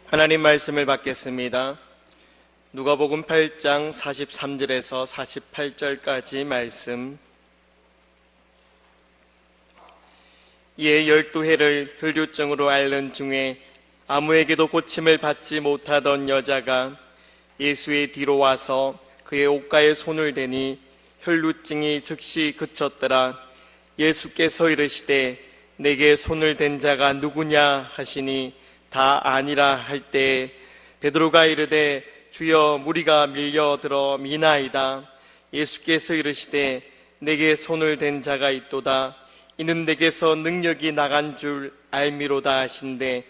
하나님 말씀을 받겠습니다. 누가복음 8장 43절에서 48절까지 말씀. 이에 12해를 혈루증으로 앓는 중에 아무에게도 고침을 받지 못하던 여자가 예수의 뒤로 와서 그의 옷가에 손을 대니 혈루증이 즉시 그쳤더라. 예수께서 이르시되 내게 손을 댄 자가 누구냐 하시니 다 아니라 할 때에 베드로가 이르되 주여 무리가 밀려들어 미나이다. 예수께서 이르시되 내게 손을 댄 자가 있도다. 이는 내게서 능력이 나간 줄 알미로다 하신대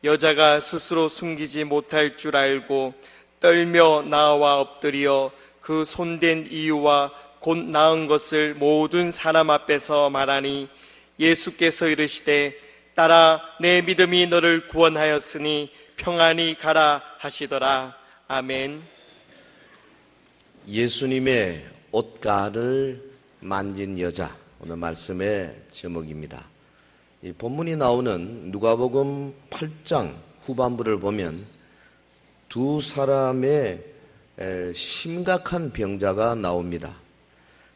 여자가 스스로 숨기지 못할 줄 알고 떨며 나와 엎드려 그 손댄 이유와 곧 나은 것을 모든 사람 앞에서 말하니 예수께서 이르시되 딸아 내 믿음이 너를 구원하였으니 평안히 가라 하시더라. 아멘. 예수님의 옷가를 만진 여자, 오늘 말씀의 제목입니다. 이 본문이 나오는 누가복음 8장 후반부를 보면 두 사람의 심각한 병자가 나옵니다.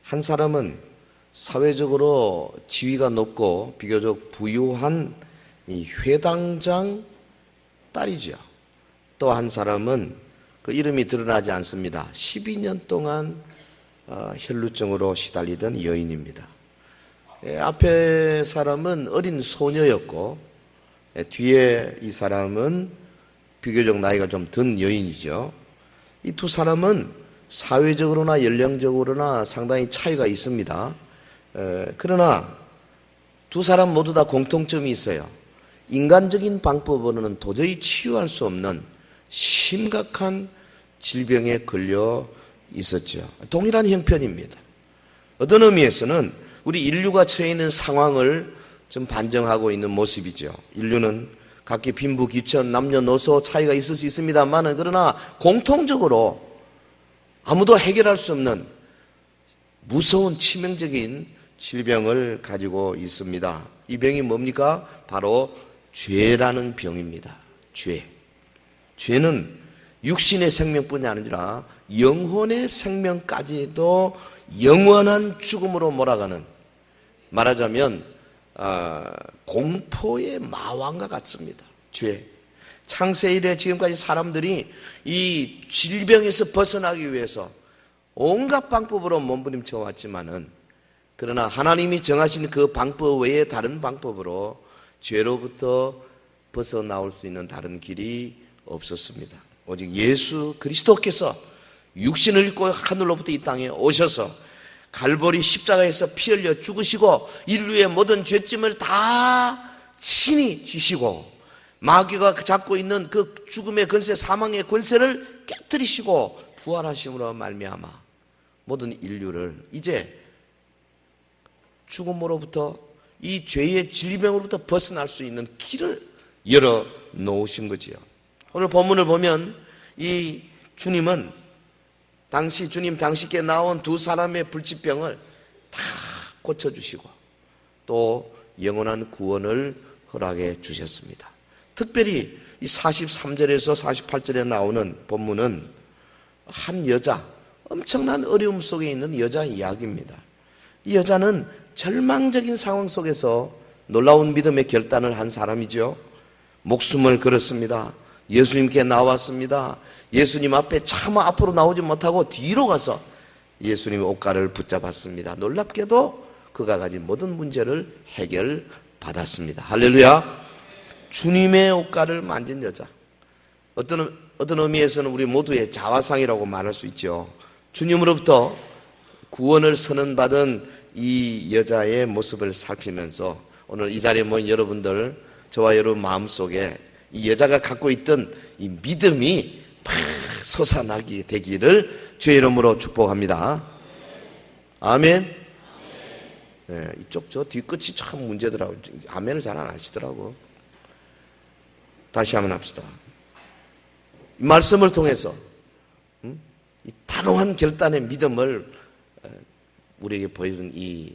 한 사람은 사회적으로 지위가 높고 비교적 부유한 이 회당장 딸이죠. 또 한 사람은 그 이름이 드러나지 않습니다. 12년 동안 혈루증으로 시달리던 여인입니다. 앞에 사람은 어린 소녀였고 뒤에 이 사람은 비교적 나이가 좀 든 여인이죠. 이 두 사람은 사회적으로나 연령적으로나 상당히 차이가 있습니다. 그러나 두 사람 모두 다 공통점이 있어요. 인간적인 방법으로는 도저히 치유할 수 없는 심각한 질병에 걸려 있었죠. 동일한 형편입니다. 어떤 의미에서는 우리 인류가 처해 있는 상황을 좀 반증하고 있는 모습이죠. 인류는 각기 빈부, 귀천, 남녀노소 차이가 있을 수 있습니다만 그러나 공통적으로 아무도 해결할 수 없는 무서운 치명적인 질병을 가지고 있습니다. 이 병이 뭡니까? 바로 죄라는 병입니다. 죄. 죄는 육신의 생명뿐이 아니라 영혼의 생명까지도 영원한 죽음으로 몰아가는, 말하자면 공포의 마왕과 같습니다. 죄. 창세 이래 지금까지 사람들이 이 질병에서 벗어나기 위해서 온갖 방법으로 몸부림쳐 왔지만은 그러나 하나님이 정하신 그 방법 외에 다른 방법으로 죄로부터 벗어나올 수 있는 다른 길이 없었습니다. 오직 예수 그리스도께서 육신을 입고 하늘로부터 이 땅에 오셔서 갈보리 십자가에서 피 흘려 죽으시고 인류의 모든 죄짐을 다 친히 지시고 마귀가 잡고 있는 그 죽음의 권세, 사망의 권세를 깨뜨리시고 부활하심으로 말미암아 모든 인류를 이제 죽음으로부터 이 죄의 질병으로부터 벗어날 수 있는 길을 열어 놓으신 거지요. 오늘 본문을 보면 이 주님은 주님 당시께 나온 두 사람의 불치병을 다 고쳐주시고 또 영원한 구원을 허락해 주셨습니다. 특별히 이 43절에서 48절에 나오는 본문은 한 여자, 엄청난 어려움 속에 있는 여자 이야기입니다. 이 여자는 절망적인 상황 속에서 놀라운 믿음의 결단을 한 사람이죠. 목숨을 걸었습니다. 예수님께 나왔습니다. 예수님 앞에 차마 앞으로 나오지 못하고 뒤로 가서 예수님의 옷가를 붙잡았습니다. 놀랍게도 그가 가진 모든 문제를 해결받았습니다. 할렐루야. 주님의 옷가를 만진 여자. 어떤 의미에서는 우리 모두의 자화상이라고 말할 수 있죠. 주님으로부터 구원을 선언받은 이 여자의 모습을 살피면서 오늘 이 자리에 모인 여러분들, 저와 여러분 마음속에 이 여자가 갖고 있던 이 믿음이 막 솟아나게 되기를 주의 이름으로 축복합니다. 아멘. 네, 이쪽 저 뒤끝이 참 문제더라고요. 아멘을 잘 안 하시더라고. 다시 한번 합시다. 이 말씀을 통해서 이 단호한 결단의 믿음을 우리에게 보여준 이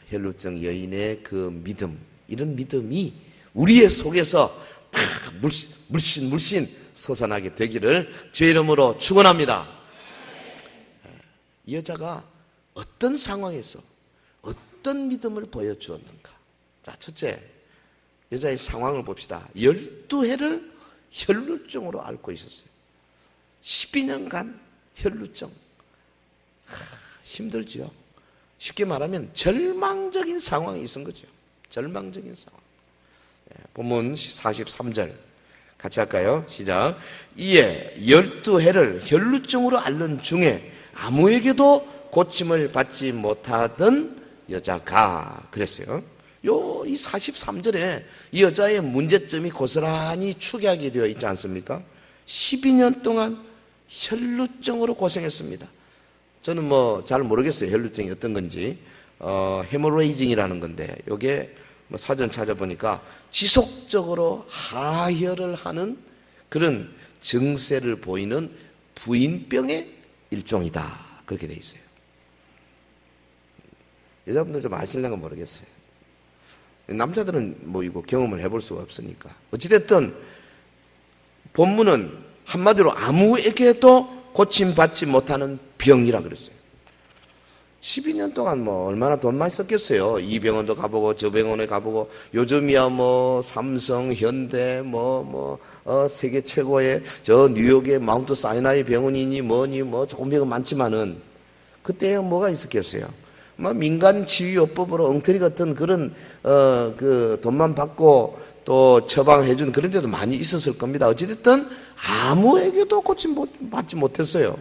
혈루증 여인의 그 믿음, 이런 믿음이 우리의 속에서 막 물씬 솟아나게 되기를 주의 이름으로 축원합니다. 이 여자가 어떤 상황에서 어떤 믿음을 보여주었는가? 자, 첫째, 여자의 상황을 봅시다. 12해를 혈루증으로 앓고 있었어요. 12년간 혈루증. 힘들지요. 쉽게 말하면 절망적인 상황이 있은 거죠. 절망적인 상황. 본문 43절 같이 할까요? 시작. 이에 12해를 혈루증으로 앓는 중에 아무에게도 고침을 받지 못하던 여자가 그랬어요. 이 43절에 이 여자의 문제점이 고스란히 축약이 되어 있지 않습니까? 12년 동안 혈루증으로 고생했습니다. 저는 잘 모르겠어요. 혈루증이 어떤 건지. 헤모레이징이라는 건데, 요게 사전 찾아보니까 지속적으로 하혈을 하는 그런 증세를 보이는 부인병의 일종이다. 그렇게 돼 있어요. 여자분들 좀 아실려나 모르겠어요. 남자들은 이거 경험을 해볼 수가 없으니까. 어찌됐든 본문은 한마디로 아무에게도 고침받지 못하는 병이라 그랬어요. 12년 동안 얼마나 돈 많이 썼겠어요. 이 병원도 가보고 저 병원에 가보고 요즘이야 삼성, 현대, 세계 최고의 저 뉴욕의 마운트 사이나이 병원이니 뭐니 좋은 병원 많지만은 그때 뭐가 있었겠어요. 민간 치유요법으로 엉터리 같은 그런 그 돈만 받고 또 처방해준 그런 데도 많이 있었을 겁니다. 어찌됐든 아무에게도 고침받지 못했어요.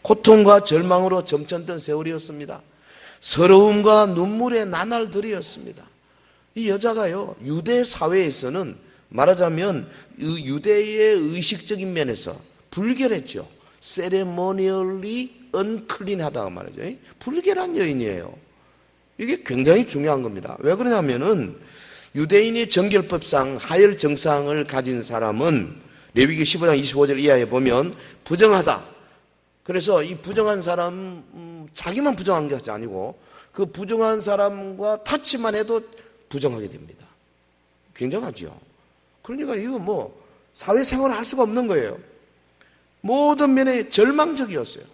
고통과 절망으로 점쳤던 세월이었습니다. 서러움과 눈물의 나날들이었습니다. 이 여자가요, 유대 사회에서는 말하자면 유대의 의식적인 면에서 불결했죠. 세레모니얼리 unclean하다고 말하죠. 불결한 여인이에요. 이게 굉장히 중요한 겁니다. 왜 그러냐면은 유대인의 정결법상 하혈 증상을 가진 사람은 레위기 15장 25절 이하에 보면 부정하다. 그래서 이 부정한 사람, 자기만 부정한 것이 아니고 그 부정한 사람과 타치만 해도 부정하게 됩니다. 굉장하죠. 그러니까 이거 사회생활을 할 수가 없는 거예요. 모든 면에 절망적이었어요.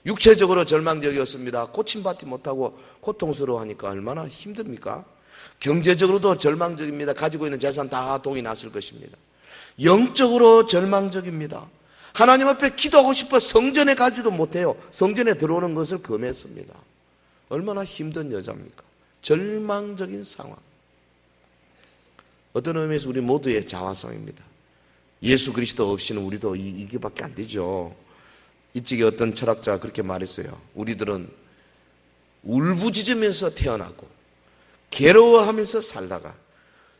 육체적으로 절망적이었습니다. 고침받지 못하고 고통스러워하니까 얼마나 힘듭니까? 경제적으로도 절망적입니다. 가지고 있는 재산 다 동이 났을 것입니다. 영적으로 절망적입니다. 하나님 앞에 기도하고 싶어 성전에 가지도 못해요. 성전에 들어오는 것을 금했습니다. 얼마나 힘든 여자입니까? 절망적인 상황. 어떤 의미에서 우리 모두의 자화상입니다. 예수 그리스도 없이는 우리도 이게밖에 안 되죠. 이쪽에 어떤 철학자가 그렇게 말했어요. 우리들은 울부짖으면서 태어나고 괴로워하면서 살다가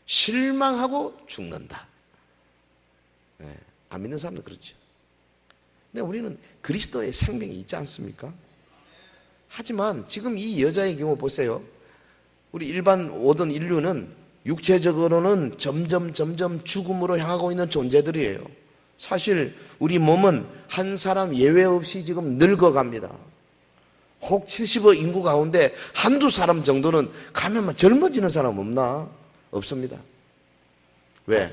실망하고 죽는다. 안 믿는 사람도 그렇죠. 근데 우리는 그리스도의 생명이 있지 않습니까? 하지만 지금 이 여자의 경우 보세요. 우리 일반 모든 인류는 육체적으로는 점점 죽음으로 향하고 있는 존재들이에요. 사실 우리 몸은 한 사람 예외 없이 지금 늙어갑니다. 혹 70억 인구 가운데 한두 사람 정도는 가면 젊어지는 사람 없나? 없습니다. 왜?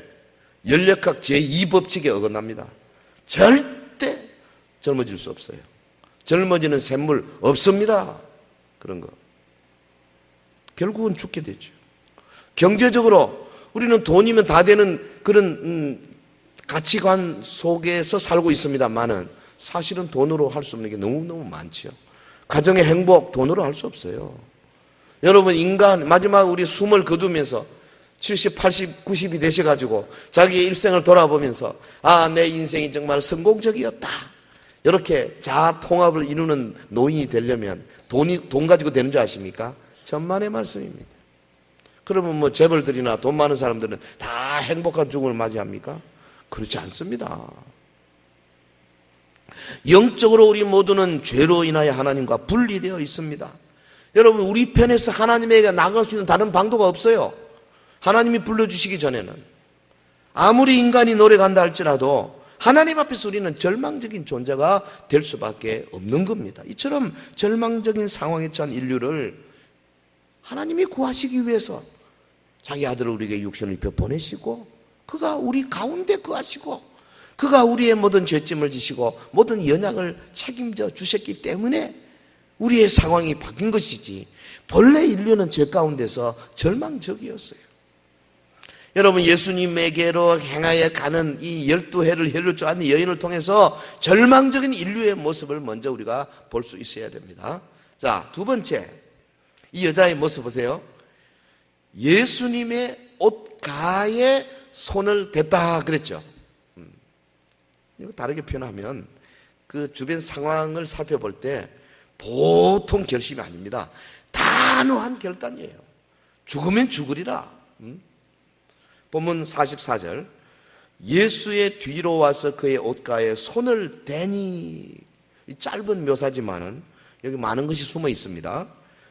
연력학 제2법칙에 어긋납니다. 절대 젊어질 수 없어요. 젊어지는 샘물 없습니다. 그런 거. 결국은 죽게 되죠. 경제적으로 우리는 돈이면 다 되는 그런 가치관 속에서 살고 있습니다만은 사실은 돈으로 할 수 없는 게 너무너무 많죠. 가정의 행복 돈으로 할 수 없어요. 여러분 인간 마지막 우리 숨을 거두면서 70, 80, 90이 되셔가지고 자기의 일생을 돌아보면서 내 인생이 정말 성공적이었다. 이렇게 자아 통합을 이루는 노인이 되려면 돈 가지고 되는 줄 아십니까? 천만의 말씀입니다. 그러면 재벌들이나 돈 많은 사람들은 다 행복한 죽음을 맞이합니까? 그렇지 않습니다. 영적으로 우리 모두는 죄로 인하여 하나님과 분리되어 있습니다. 여러분 우리 편에서 하나님에게 나갈 수 있는 다른 방도가 없어요. 하나님이 불러주시기 전에는 아무리 인간이 노력한다 할지라도 하나님 앞에서 우리는 절망적인 존재가 될 수밖에 없는 겁니다. 이처럼 절망적인 상황에 처한 인류를 하나님이 구하시기 위해서 자기 아들을 우리에게 육신을 입혀 보내시고 그가 우리 가운데 거하시고 그가 우리의 모든 죄짐을 지시고 모든 연약을 책임져 주셨기 때문에 우리의 상황이 바뀐 것이지, 본래 인류는 죄 가운데서 절망적이었어요. 여러분, 예수님에게로 행하여 가는 이 12해를 혈류증 앓는 여인을 통해서 절망적인 인류의 모습을 먼저 우리가 볼 수 있어야 됩니다. 자, 두 번째, 이 여자의 모습 보세요. 예수님의 옷가에 손을 댔다 그랬죠. 이거 다르게 표현하면 그 주변 상황을 살펴볼 때 보통 결심이 아닙니다. 단호한 결단이에요. 죽으면 죽으리라. 본문 44절, 예수의 뒤로 와서 그의 옷가에 손을 대니, 이 짧은 묘사지만은 여기 많은 것이 숨어 있습니다.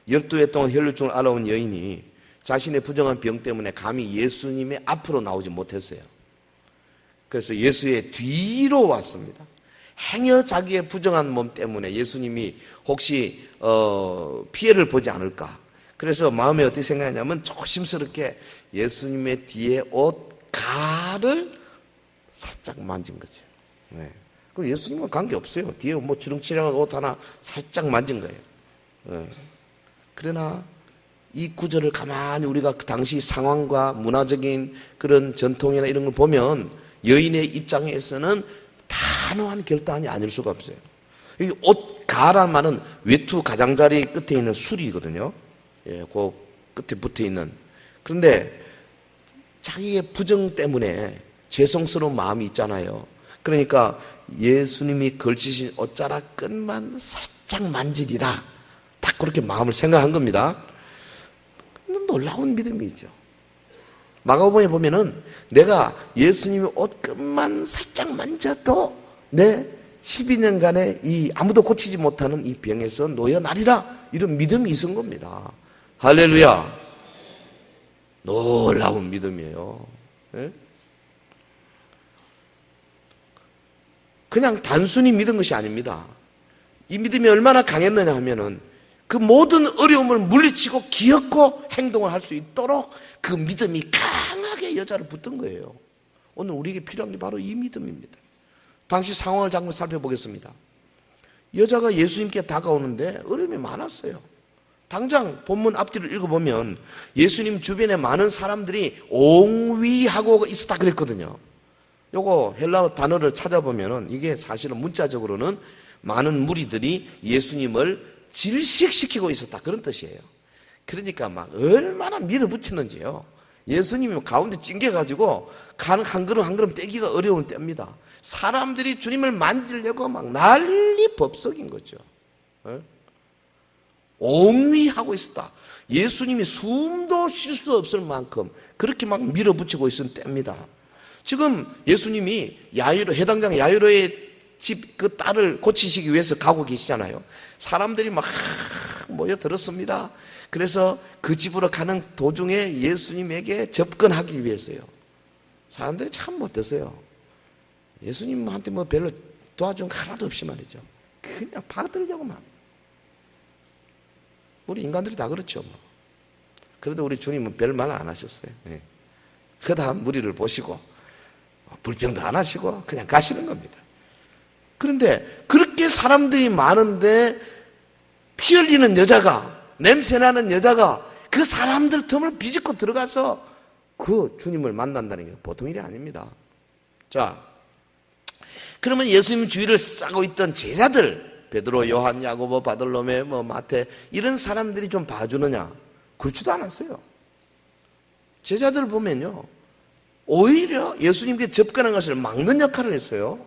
12해 동안 혈류증을 앓아온 여인이 자신의 부정한 병 때문에 감히 예수님의 앞으로 나오지 못했어요. 그래서 예수의 뒤로 왔습니다. 행여 자기의 부정한 몸 때문에 예수님이 혹시 피해를 보지 않을까. 그래서 마음에 어떻게 생각하냐면 조심스럽게 예수님의 뒤에 옷가를 살짝 만진 거죠. 네. 그 예수님과 관계없어요. 뒤에 뭐 주렁치렁한 옷 하나 살짝 만진 거예요. 네. 그러나 이 구절을 가만히 우리가 그 당시 상황과 문화적인 그런 전통이나 이런 걸 보면 여인의 입장에서는 단호한 결단이 아닐 수가 없어요. 이 옷가라는 말은 외투 가장자리 끝에 있는 술이거든요. 예, 그 끝에 붙어 있는. 그런데 자기의 부정 때문에 죄송스러운 마음이 있잖아요. 그러니까 예수님이 걸치신 옷자락 끝만 살짝 만지리라. 딱 그렇게 마음을 생각한 겁니다. 놀라운 믿음이 있죠. 마가복음에 보면은 내가 예수님의 옷 끝만 살짝 만져도 내 12년간의 이 아무도 고치지 못하는 이 병에서 놓여나리라. 이런 믿음이 있은 겁니다. 할렐루야. 놀라운 믿음이에요. 네? 그냥 단순히 믿은 것이 아닙니다. 이 믿음이 얼마나 강했느냐 하면은 그 모든 어려움을 물리치고 기었고 행동을 할 수 있도록 그 믿음이 강하게 여자를 붙든 거예요. 오늘 우리에게 필요한 게 바로 이 믿음입니다. 당시 상황을 잠깐 살펴보겠습니다. 여자가 예수님께 다가오는데 어려움이 많았어요. 당장 본문 앞뒤를 읽어보면 예수님 주변에 많은 사람들이 옹위하고 있었다 그랬거든요. 요거 헬라어 단어를 찾아보면은 이게 사실은 문자적으로는 많은 무리들이 예수님을 질식시키고 있었다 그런 뜻이에요. 그러니까 막 얼마나 밀어붙이는지요. 예수님이 가운데 찡겨가지고 한 걸음 한 걸음 떼기가 어려운 때입니다. 사람들이 주님을 만지려고 막 난리 법석인 거죠. 옹위하고 있었다. 예수님이 숨도 쉴 수 없을 만큼 그렇게 막 밀어붙이고 있었던 때입니다. 지금 예수님이 해당장 야이로의 집 그 딸을 고치시기 위해서 가고 계시잖아요. 사람들이 막 모여들었습니다. 그래서 그 집으로 가는 도중에 예수님에게 접근하기 위해서요. 사람들이 참 못됐어요. 예수님한테 뭐 별로 도와준 거 하나도 없이 말이죠. 그냥 받으려고만. 우리 인간들이 다 그렇죠. 뭐. 그래도 우리 주님은 별 말 안 하셨어요. 네. 그 다음 무리를 보시고 불평도 안 하시고 그냥 가시는 겁니다. 그런데 그렇게 사람들이 많은데 피 흘리는 여자가, 냄새나는 여자가 그 사람들 틈을 비집고 들어가서 그 주님을 만난다는 게 보통 일이 아닙니다. 자, 그러면 예수님 주위를 싸고 있던 제자들, 베드로, 요한, 야고보, 바돌로메, 마태 이런 사람들이 좀 봐주느냐? 그렇지도 않았어요. 제자들 보면요, 오히려 예수님께 접근한 것을 막는 역할을 했어요.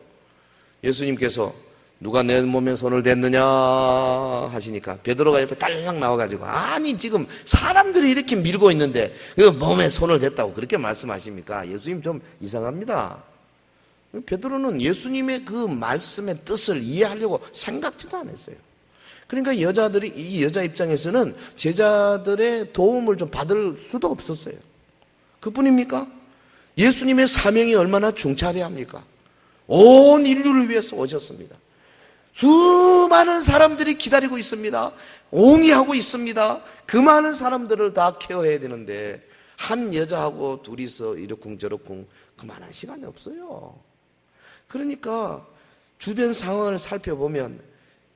예수님께서 누가 내 몸에 손을 댔느냐 하시니까 베드로가 옆에 딸랑 나와가지고 아니 지금 사람들이 이렇게 밀고 있는데 그 몸에 손을 댔다고 그렇게 말씀하십니까? 예수님 좀 이상합니다. 베드로는 예수님의 그 말씀의 뜻을 이해하려고 생각지도 않았어요. 그러니까 이 여자 입장에서는 제자들의 도움을 좀 받을 수도 없었어요. 그뿐입니까? 예수님의 사명이 얼마나 중차대합니까? 온 인류를 위해서 오셨습니다. 수많은 사람들이 기다리고 있습니다. 옹이하고 있습니다. 그 많은 사람들을 다 케어해야 되는데 한 여자하고 둘이서 이러쿵저러쿵 그만한 시간이 없어요. 그러니까 주변 상황을 살펴보면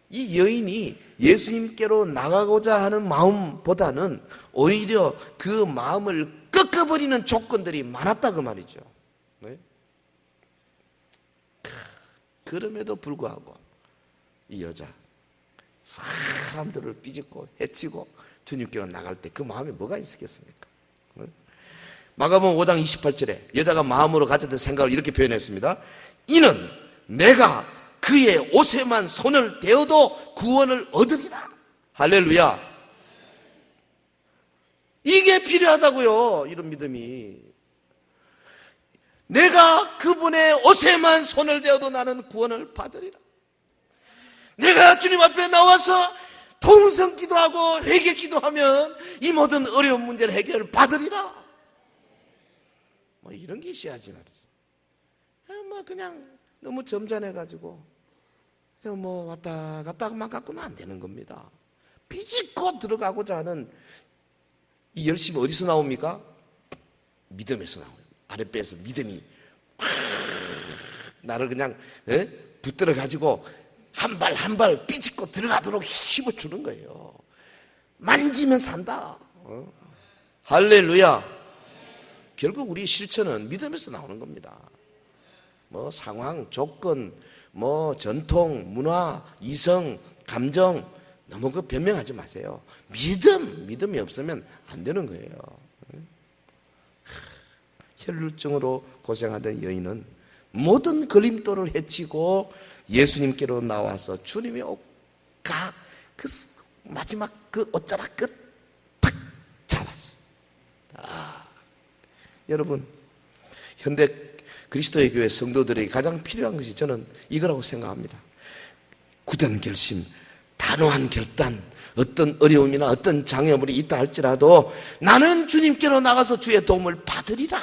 이 여인이 예수님께로 나가고자 하는 마음보다는 오히려 그 마음을 꺾어버리는 조건들이 많았다 그 말이죠. 네? 그럼에도 불구하고 이 여자 사람들을 삐짓고 해치고 주님께로 나갈 때 그 마음에 뭐가 있었겠습니까? 마가복음 5장 28절에 여자가 마음으로 가졌던 생각을 이렇게 표현했습니다. 이는 내가 그의 옷에만 손을 대어도 구원을 얻으리라. 할렐루야. 이게 필요하다고요. 이런 믿음이. 내가 그분의 옷에만 손을 대어도 나는 구원을 받으리라. 내가 주님 앞에 나와서 통성 기도하고 회개 기도하면 이 모든 어려운 문제를 해결을 받으리라. 뭐 이런 게 있어야지 말이지. 뭐 그냥 너무 점잖해가지고 뭐 왔다 갔다만 갖고는 안 되는 겁니다. 비집고 들어가고자 하는 이 열심이 어디서 나옵니까? 믿음에서 나와요. 아랫배에서 믿음이 나를 그냥 붙들어 가지고 한 발 한 발 삐집고 들어가도록 힘을 주는 거예요. 만지면 산다. 할렐루야. 결국 우리 실천은 믿음에서 나오는 겁니다. 뭐 상황, 조건, 뭐 전통, 문화, 이성, 감정 너무 그 변명하지 마세요. 믿음이 없으면 안 되는 거예요. 혈루증으로 고생하던 여인은 모든 걸림돌을 헤치고 예수님께로 나와서 주님의 옷가 그 마지막 그 옷자락 끝 탁 잡았어요. 여러분, 현대 그리스도의 교회 성도들에게 가장 필요한 것이 저는 이거라고 생각합니다. 굳은 결심, 단호한 결단, 어떤 어려움이나 어떤 장애물이 있다 할지라도 나는 주님께로 나가서 주의 도움을 받으리라.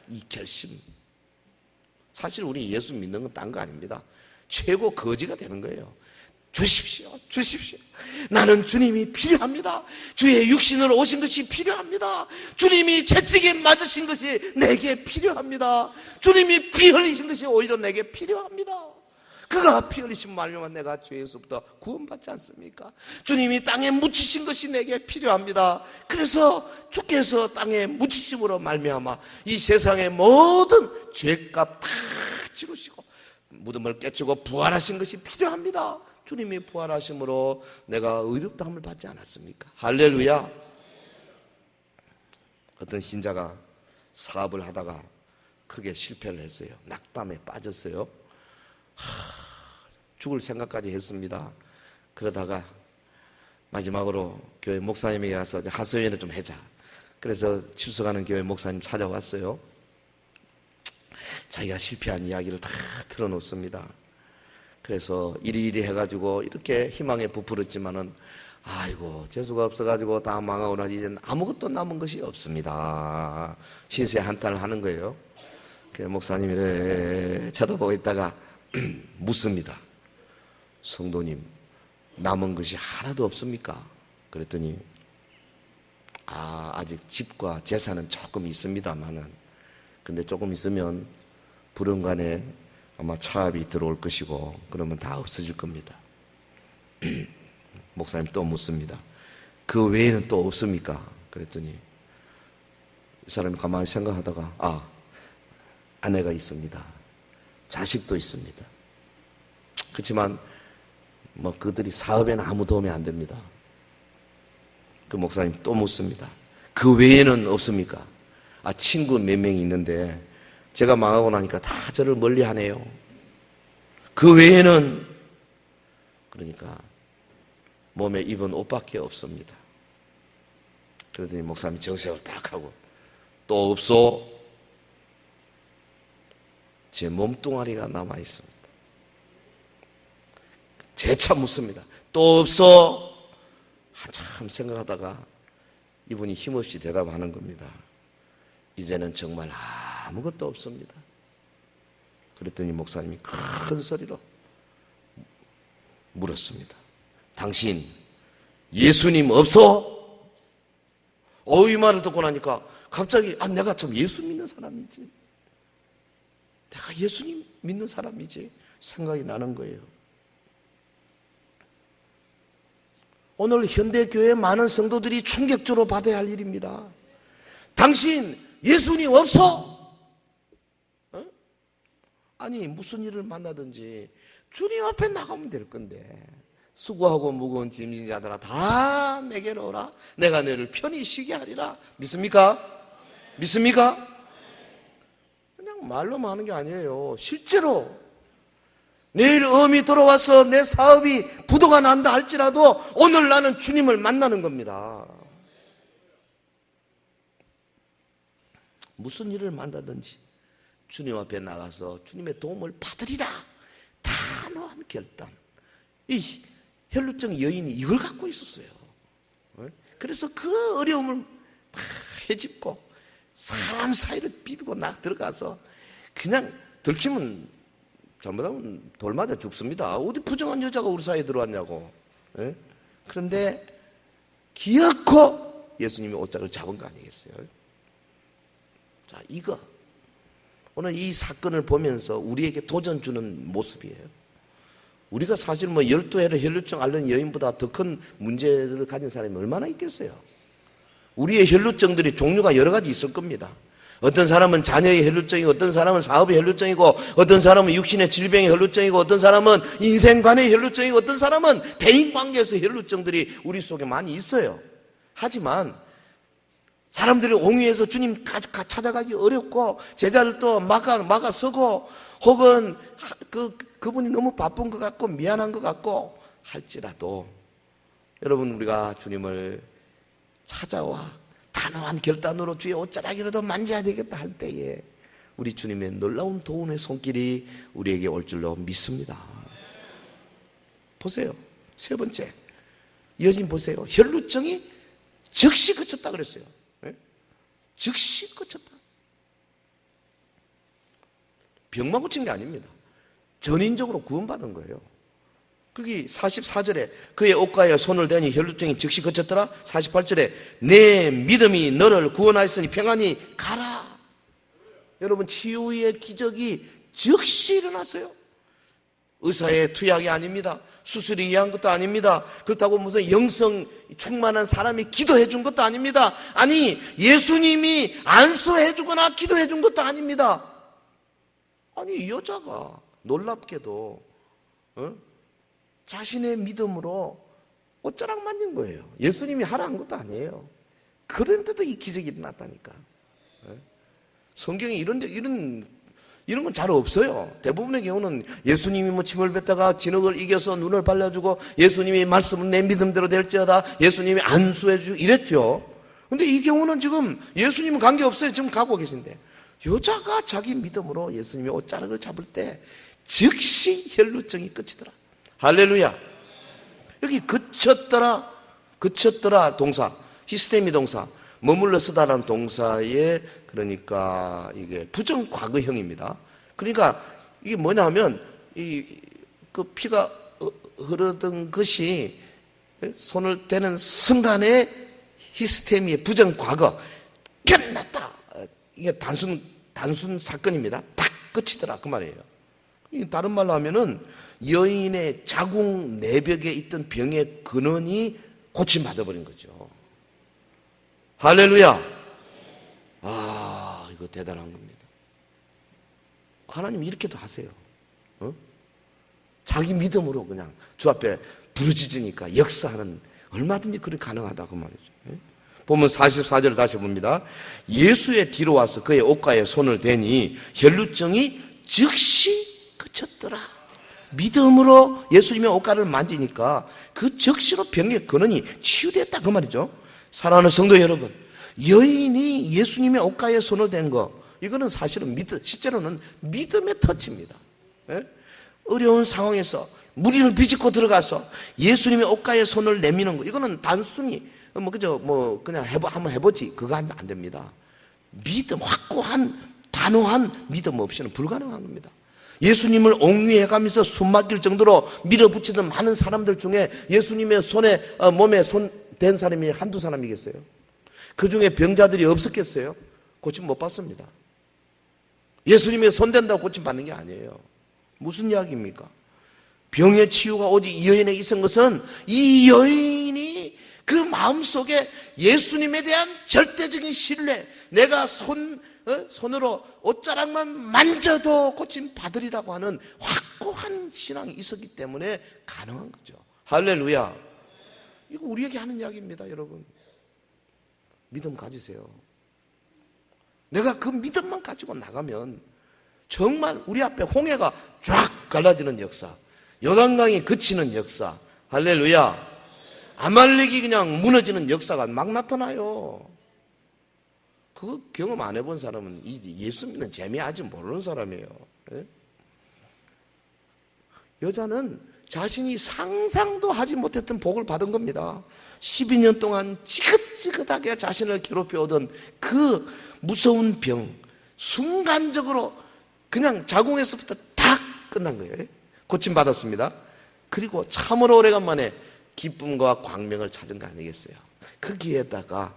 이 결심. 사실 우리 예수 믿는 건 딴 거 아닙니다. 최고 거지가 되는 거예요. 주십시오. 나는 주님이 필요합니다. 주의 육신으로 오신 것이 필요합니다. 주님이 채찍에 맞으신 것이 내게 필요합니다. 주님이 피 흘리신 것이 오히려 내게 필요합니다. 그가 피 흘리신 말로만 내가 죄에서부터 구원받지 않습니까? 주님이 땅에 묻히신 것이 내게 필요합니다. 그래서 주께서 땅에 묻히심으로 말미암아 이 세상의 모든 죄값 다 치르시고 무덤을 깨치고 부활하신 것이 필요합니다. 주님이 부활하심으로 내가 의롭다함을 받지 않았습니까? 할렐루야. 어떤 신자가 사업을 하다가 크게 실패를 했어요. 낙담에 빠졌어요. 죽을 생각까지 했습니다. 그러다가 마지막으로 교회 목사님에게 가서 하소연을 좀 하자. 그래서 출석하는 교회 목사님 찾아왔어요. 자기가 실패한 이야기를 다 틀어놓습니다. 그래서 이리이리 해가지고 이렇게 희망에 부풀었지만은 아이고 재수가 없어가지고 다 망하고 나서 이제는 아무것도 남은 것이 없습니다. 신세 한탄을 하는 거예요. 그 목사님이 쳐다보고 있다가 묻습니다. 성도님, 남은 것이 하나도 없습니까? 그랬더니 아직 집과 재산은 조금 있습니다만은 근데 조금 있으면 불언간에 아마 차압이 들어올 것이고 그러면 다 없어질 겁니다. 목사님 또 묻습니다. 그 외에는 또 없습니까? 그랬더니 이 사람이 가만히 생각하다가 아내가 있습니다. 자식도 있습니다. 그렇지만 뭐 그들이 사업에는 아무 도움이 안 됩니다. 그 목사님 또 묻습니다. 그 외에는 없습니까? 친구 몇 명이 있는데 제가 망하고 나니까 다 저를 멀리하네요. 그 외에는 그러니까 몸에 입은 옷밖에 없습니다. 그러더니 목사님이 정색을 딱 하고 또 없소? 제 몸뚱아리가 남아있습니다. 재차 묻습니다. 또 없어? 한참 생각하다가 이분이 힘없이 대답하는 겁니다. 이제는 정말 아무것도 없습니다. 그랬더니 목사님이 큰 소리로 물었습니다. 당신 예수님 없어? 이 말을 듣고 나니까 갑자기 내가 참 예수 믿는 사람이지. 내가 예수님 믿는 사람이지 생각이 나는 거예요. 오늘 현대교회 많은 성도들이 충격적으로 받아야 할 일입니다. 당신 예수님 없어? 아니 무슨 일을 만나든지 주님 앞에 나가면 될 건데 수고하고 무거운 짐진 자들아 다 내게로 오라. 내가 너를 편히 쉬게 하리라. 믿습니까? 믿습니까? 그냥 말로만 하는 게 아니에요. 실제로 내일 엄이 들어와서 내 사업이 부도가 난다 할지라도 오늘 나는 주님을 만나는 겁니다. 무슨 일을 만나든지 주님 앞에 나가서 주님의 도움을 받으리라. 단호한 결단. 이 혈루증 여인이 이걸 갖고 있었어요. 그래서 그 어려움을 막 헤집고 사람 사이를 비비고 들어가서 그냥 들키면 잘못하면 돌 맞아 죽습니다. 어디 부정한 여자가 우리 사이에 들어왔냐고. 그런데 기어코 예수님이 옷장을 잡은 거 아니겠어요? 자, 이거 오늘 이 사건을 보면서 우리에게 도전 주는 모습이에요. 우리가 사실 12해로 혈루증 앓는 여인보다 더 큰 문제를 가진 사람이 얼마나 있겠어요? 우리의 혈루증들이 종류가 여러 가지 있을 겁니다. 어떤 사람은 자녀의 혈루증이고, 어떤 사람은 사업의 혈루증이고, 어떤 사람은 육신의 질병의 혈루증이고, 어떤 사람은 인생관의 혈루증이고, 어떤 사람은 대인관계에서 혈루증들이 우리 속에 많이 있어요. 하지만 사람들이 옹위해서 주님 찾아가기 어렵고 제자를 또 막아서고 혹은 그분이 너무 바쁜 것 같고 미안한 것 같고 할지라도 여러분 우리가 주님을 찾아와 단호한 결단으로 주의 옷자락이라도 만져야 되겠다 할 때에 우리 주님의 놀라운 도움의 손길이 우리에게 올 줄로 믿습니다. 보세요. 세 번째 여진 보세요. 혈루증이 즉시 그쳤다 그랬어요. 즉시 그쳤다. 병만 고친 게 아닙니다. 전인적으로 구원받은 거예요. 거기 44절에 그의 옷가에 손을 대니 혈루증이 즉시 그쳤더라. 48절에 내 믿음이 너를 구원하였으니 평안히 가라. 여러분 치유의 기적이 즉시 일어났어요. 의사의 투약이 아닙니다. 수술이 의한 것도 아닙니다. 그렇다고 무슨 영성 충만한 사람이 기도해 준 것도 아닙니다. 아니 예수님이 안수해 주거나 기도해 준 것도 아닙니다. 아니 이 여자가 놀랍게도 자신의 믿음으로 옷자락 만진 거예요. 예수님이 하라 한 것도 아니에요. 그런데도 이 기적이 일어났다니까. 성경에 이런 건 잘 없어요. 대부분의 경우는 예수님이 침을 뱉다가 진흙을 이겨서 눈을 발라주고 예수님이 말씀은 내 믿음대로 될지어다 예수님이 안수해주고 이랬죠. 근데 이 경우는 지금 예수님은 관계없어요. 지금 가고 계신데 여자가 자기 믿음으로 예수님의 옷자락을 잡을 때 즉시 혈루증이 끝이더라. 할렐루야. 여기 그쳤더라 동사 히스테미 동사 머물러 쓰다라는 동사에 그러니까 이게 부정 과거형입니다. 그러니까 이게 뭐냐면 그 피가 흐르던 것이 손을 대는 순간에 히스테미의 부정 과거 끝났다. 이게 단순 사건입니다. 딱 끝이더라 그 말이에요. 다른 말로 하면은 여인의 자궁 내벽에 있던 병의 근원이 고침받아 버린 거죠. 할렐루야. 이거 대단한 겁니다. 하나님 이렇게도 하세요. 자기 믿음으로 그냥 주 앞에 부르짖으니까 역사하는 얼마든지 그렇게 가능하다고 말이죠. 보면 44절을 다시 봅니다. 예수의 뒤로 와서 그의 옷가에 손을 대니 혈루증이 즉시 그쳤더라. 믿음으로 예수님의 옷가를 만지니까 그 즉시로 병의 근원이 치유됐다 그 말이죠. 사랑하는 성도 여러분, 여인이 예수님의 옷가에 손을 댄 거, 이거는 사실은 실제로는 믿음의 터치입니다. 어려운 상황에서 무리를 비집고 들어가서 예수님의 옷가에 손을 내미는 거, 이거는 단순히 그냥 한번 해보지 그거 하면 안 됩니다. 믿음, 확고한 단호한 믿음 없이는 불가능한 겁니다. 예수님을 옹위해가면서 숨 막힐 정도로 밀어붙이던 많은 사람들 중에 예수님의 몸에 손 댄 사람이 한두 사람이겠어요? 그 중에 병자들이 없었겠어요? 고침 못 받습니다. 예수님의 손댄다고 고침 받는 게 아니에요. 무슨 이야기입니까? 병의 치유가 오직 이 여인에게 있었던 것은 이 여인이 그 마음속에 예수님에 대한 절대적인 신뢰, 내가 손으로 옷자락만 만져도 고침 받으리라고 하는 확고한 신앙이 있었기 때문에 가능한 거죠. 할렐루야. 이거 우리에게 하는 이야기입니다, 여러분. 믿음 가지세요. 내가 그 믿음만 가지고 나가면 정말 우리 앞에 홍해가 쫙 갈라지는 역사, 요단강이 그치는 역사, 할렐루야. 아말렉이 그냥 무너지는 역사가 막 나타나요. 그거 경험 안 해본 사람은 예수 믿는 재미 아직 모르는 사람이에요. 여자는 자신이 상상도 하지 못했던 복을 받은 겁니다. 12년 동안 지긋지긋하게 자신을 괴롭혀오던 그 무서운 병, 순간적으로 그냥 자궁에서부터 탁 끝난 거예요. 고침받았습니다. 그리고 참으로 오래간만에 기쁨과 광명을 찾은 거 아니겠어요? 그 기회에다가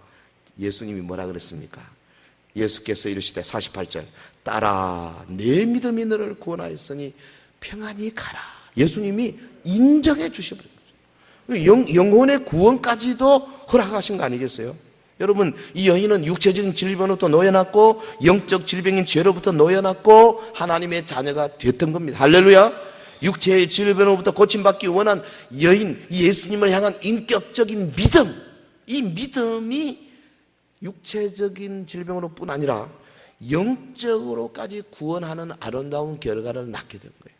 예수님이 뭐라 그랬습니까? 예수께서 이르시되 48절, 딸아 내 믿음이 너를 구원하였으니 평안히 가라. 예수님이 인정해 주셔버린 거죠. 영혼의 구원까지도 허락하신 거 아니겠어요? 여러분, 이 여인은 육체적인 질병으로부터 놓여놨고 영적 질병인 죄로부터 놓여놨고 하나님의 자녀가 됐던 겁니다. 할렐루야. 육체의 질병으로부터 고침받기 원한 여인, 예수님을 향한 인격적인 믿음, 이 믿음이 육체적인 질병으로 뿐 아니라 영적으로까지 구원하는 아름다운 결과를 낳게 된 거예요.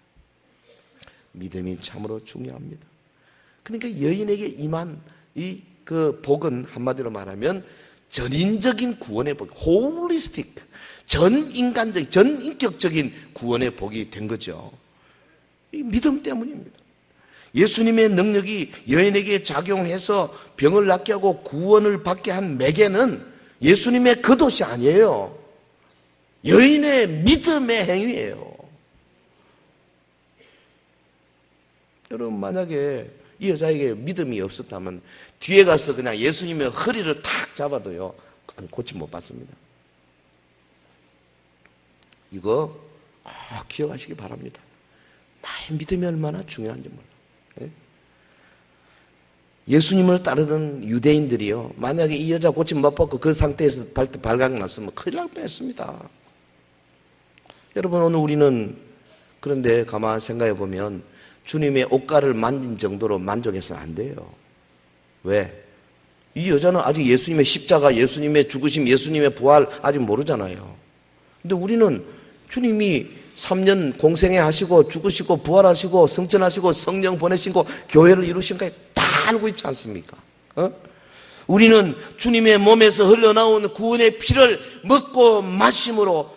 믿음이 참으로 중요합니다. 그러니까 여인에게 임한 이 그 복은 한마디로 말하면 전인적인 구원의 복, 홀리스틱, 전인간적, 전인격적인 구원의 복이 된 거죠. 이 믿음 때문입니다. 예수님의 능력이 여인에게 작용해서 병을 낫게 하고 구원을 받게 한 매개는 예수님의 겉옷이 아니에요. 여인의 믿음의 행위예요. 여러분, 만약에 이 여자에게 믿음이 없었다면 뒤에 가서 그냥 예수님의 허리를 탁 잡아도요, 고침 못 받습니다. 이거 꼭 기억하시기 바랍니다. 나의 믿음이 얼마나 중요한지 몰라. 예수님을 따르던 유대인들이요, 만약에 이 여자 고침 못 받고 그 상태에서 발각 났으면 큰일 날 뻔했습니다. 여러분, 오늘 우리는 그런데 가만 생각해 보면 주님의 옷가를 만진 정도로 만족해서는 안 돼요. 왜? 이 여자는 아직 예수님의 십자가, 예수님의 죽으심, 예수님의 부활 아직 모르잖아요. 근데 우리는 주님이 3년 공생애 하시고 죽으시고 부활하시고 승천하시고 성령 보내시고 교회를 이루신 거 다 알고 있지 않습니까? 우리는 주님의 몸에서 흘러나온 구원의 피를 먹고 마심으로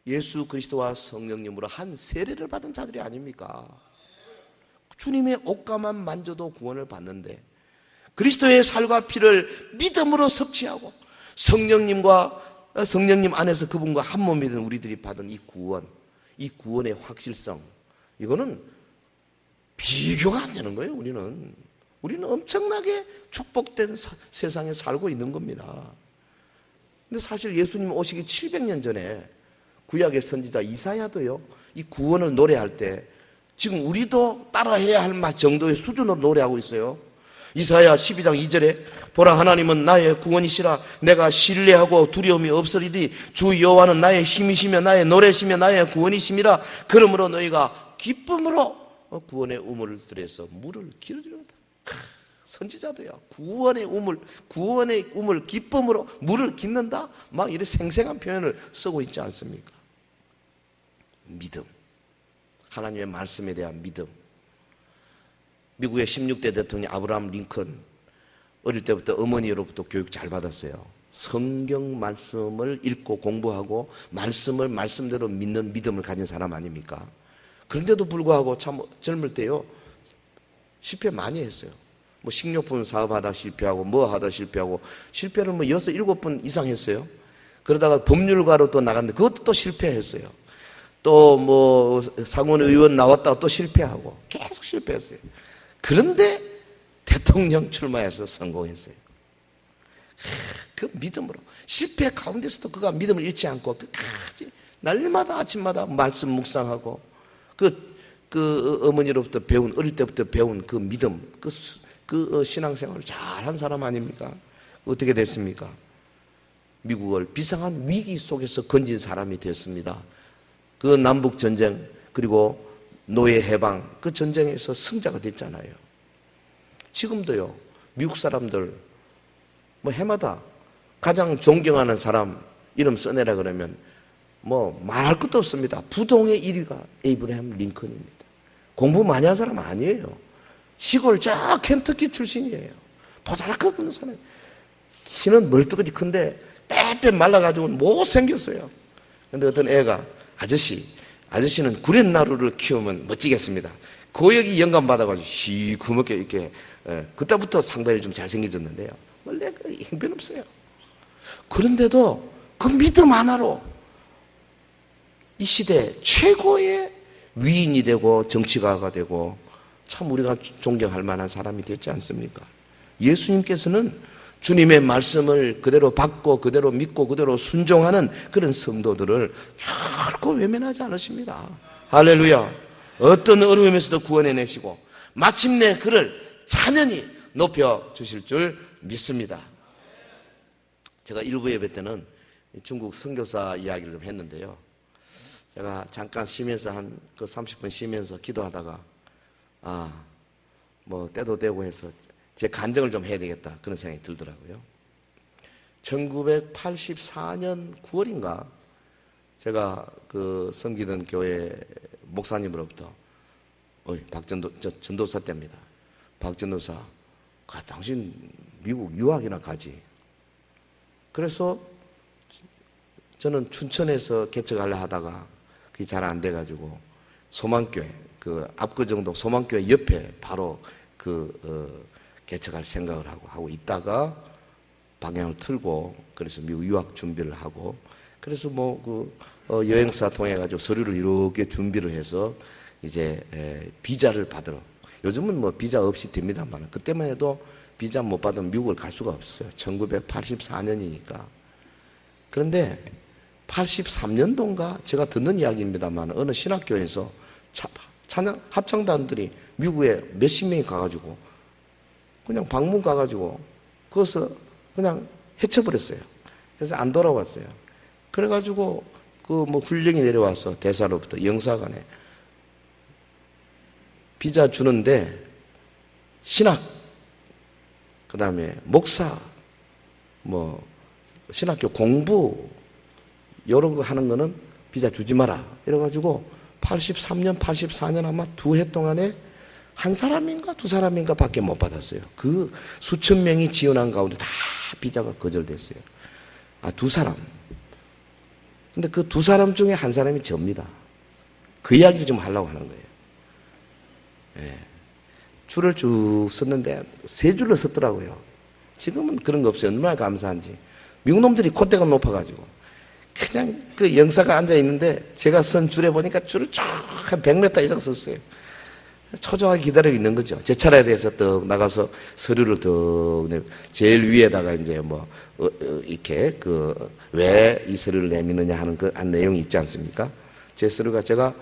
예수 그리스도와 성령님으로 한 세례를 받은 자들이 아닙니까? 주님의 옷가만 만져도 구원을 받는데 그리스도의 살과 피를 믿음으로 섭취하고 성령님 안에서 그분과 한 몸이 된 우리들이 받은 이 구원, 이 구원의 확실성, 이거는 비교가 안 되는 거예요. 우리는 엄청나게 축복된 세상에 살고 있는 겁니다. 근데 사실 예수님 오시기 700년 전에 구약의 선지자 이사야도요, 이 구원을 노래할 때 지금 우리도 따라해야 할 맛 정도의 수준으로 노래하고 있어요. 이사야 12장 2절에 보라, 하나님은 나의 구원이시라. 내가 신뢰하고 두려움이 없으리니 주 여호와는 나의 힘이시며 나의 노래시며 나의 구원이심이라. 그러므로 너희가 기쁨으로 구원의 우물을 들여서 물을 기르리로다. 선지자도요, 구원의 우물 기쁨으로 물을 깃는다, 막 이런 생생한 표현을 쓰고 있지 않습니까? 믿음, 하나님의 말씀에 대한 믿음. 미국의 16대 대통령 아브라함 링컨, 어릴 때부터 어머니로부터 교육 잘 받았어요. 성경 말씀을 읽고 공부하고 말씀을 말씀대로 믿는 믿음을 가진 사람 아닙니까? 그런데도 불구하고 참 젊을 때요, 실패 많이 했어요. 뭐 식료품 사업하다 실패하고 뭐 하다 실패하고, 실패를 뭐 6, 7번 이상 했어요. 그러다가 법률가로 또 나갔는데 그것도 또 실패했어요. 또 뭐 상원 의원 나왔다가 또 실패하고 계속 실패했어요. 그런데 대통령 출마해서 성공했어요. 그 믿음으로 실패 가운데서도 그가 믿음을 잃지 않고 끝까지 날마다 아침마다 말씀 묵상하고 그 어머니로부터 배운 어릴 때부터 배운 그 믿음 그 신앙생활을 잘한 사람 아닙니까? 어떻게 됐습니까? 미국을 비상한 위기 속에서 건진 사람이 됐습니다. 그 남북 전쟁 그리고 노예 해방 그 전쟁에서 승자가 됐잖아요. 지금도요 미국 사람들 뭐 해마다 가장 존경하는 사람 이름 써내라 그러면 뭐 말할 것도 없습니다. 부동의 1위가 에이브라함 링컨입니다. 공부 많이 한 사람 아니에요. 시골 저 켄터키 출신이에요. 보잘것 없는 사람. 키는 멀뚱하지 큰데 빼빼 말라가지고 못생겼어요. 근데 어떤 애가 아저씨는 구렛나루를 키우면 멋지겠습니다. 고역이 영감 받아가지고 시커멓게 이렇게 그때부터 상당히 좀 잘생겨졌는데요. 원래 그 형편없어요. 그런데도 그 믿음 하나로 이 시대 최고의 위인이 되고 정치가가 되고 참 우리가 존경할 만한 사람이 됐지 않습니까? 예수님께서는 주님의 말씀을 그대로 받고 그대로 믿고 그대로 순종하는 그런 성도들을 결코 외면하지 않으십니다. 할렐루야. 어떤 어려움에서도 구원해내시고 마침내 그를 찬연히 높여주실 줄 믿습니다. 제가 일부 예배 때는 중국 선교사 이야기를 좀 했는데요. 제가 잠깐 쉬면서 한 그 30분 쉬면서 기도하다가 뭐 때도 되고 해서 제 간증을 좀 해야 되겠다 그런 생각이 들더라고요. 1984년 9월인가 제가 그 섬기던 교회 목사님으로부터 전도사 때입니다. 박 전도사 당신 미국 유학이나 가지. 그래서 저는 춘천에서 개척하려 하다가 그게 잘 안 돼가지고 소망교회 그 압구정동 소망교회 옆에 바로 개척할 생각을 하고 있다가 방향을 틀고 그래서 미국 유학 준비를 하고 그래서 여행사 통해 가지고 서류를 이렇게 준비를 해서 이제 비자를 받으러 요즘은 뭐 비자 없이 됩니다만 그때만 해도 비자 못 받으면 미국을 갈 수가 없어요. 1984년이니까. 그런데 83년도인가 제가 듣는 이야기입니다만 어느 신학교에서 찬양 합창단들이 미국에 몇십 명이 가가지고 그냥 방문 가가지고 그것을 그냥 해쳐버렸어요. 그래서 안 돌아왔어요. 그래가지고 훈령이 내려와서 대사로부터 영사관에 비자 주는데 신학 그 다음에 목사 신학교 공부 이런 거 하는 거는 비자 주지 마라 이래가지고 83년 84년 아마 2해 동안에 한 사람인가 두 사람인가 밖에 못 받았어요. 그 수천 명이 지원한 가운데 다 비자가 거절됐어요. 두 사람. 근데 그 두 사람 중에 한 사람이 접니다. 그 이야기를 좀 하려고 하는 거예요. 줄을 쭉 섰는데 3줄로 섰더라고요. 지금은 그런 거 없어요. 얼마나 감사한지. 미국 놈들이 콧대가 높아가지고 그냥 그 영사가 앉아있는데 제가 선 줄에 보니까 줄을 쫙 한 100m 이상 섰어요. 초조하게 기다리고 있는 거죠. 제 차례에 대해서 떡 나가서 서류를 떡 제일 위에다가 이제 이렇게 왜 이 서류를 내미느냐 하는 내용이 있지 않습니까? 제 서류가 제가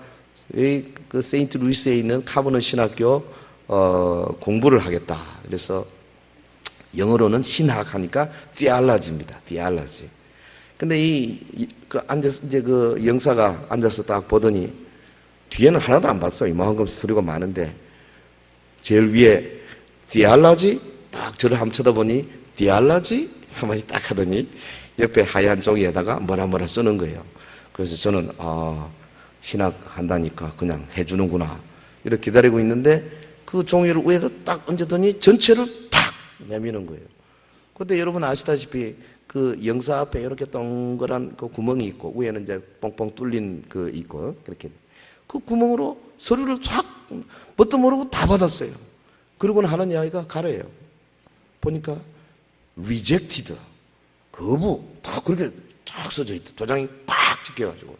그 세인트 루이스에 있는 카버넌 신학교 공부를 하겠다. 그래서 영어로는 신학 하니까 theology입니다. theology. 근데 그 영사가 앉아서 딱 보더니 뒤에는 하나도 안 봤어요. 이만큼 서류가 많은데 제일 위에 theology 딱 저를 한번 쳐다보니 theology 한마디 딱 하더니 옆에 하얀 종이에다가 뭐라 쓰는 거예요. 그래서 저는 신학 한다니까 그냥 해주는구나 이렇게 기다리고 있는데 그 종이를 위에다 딱 얹었더니 전체를 탁 내미는 거예요. 근데 여러분 아시다시피 그 영사 앞에 이렇게 동그란 그 구멍이 있고 위에는 이제 뻥뻥 뚫린 그 있고 그렇게 그 구멍으로 서류를 쫙 뭣도 모르고 다 받았어요. 그러고는 하는 이야기가 가래요. 보니까 rejected 거부 다 그렇게 쫙 써져 있다. 도장이 꽉 찍혀가지고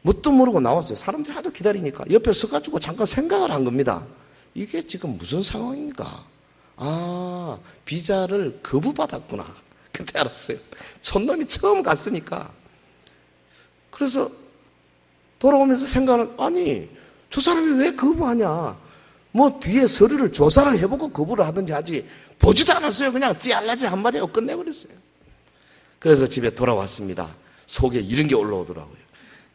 뭣도 모르고 나왔어요. 사람들이 하도 기다리니까 옆에 서가지고 잠깐 생각을 한 겁니다. 이게 지금 무슨 상황인가? 아, 비자를 거부받았구나. 그때 알았어요. 촌놈이 처음 갔으니까. 그래서 돌아오면서 생각은, 아니, 저 사람이 왜 거부하냐. 뭐 뒤에 서류를 조사를 해보고 거부를 하든지 하지, 보지도 않았어요. 그냥 띠알라지 한마디 하고 끝내버렸어요. 그래서 집에 돌아왔습니다. 속에 이런 게 올라오더라고요.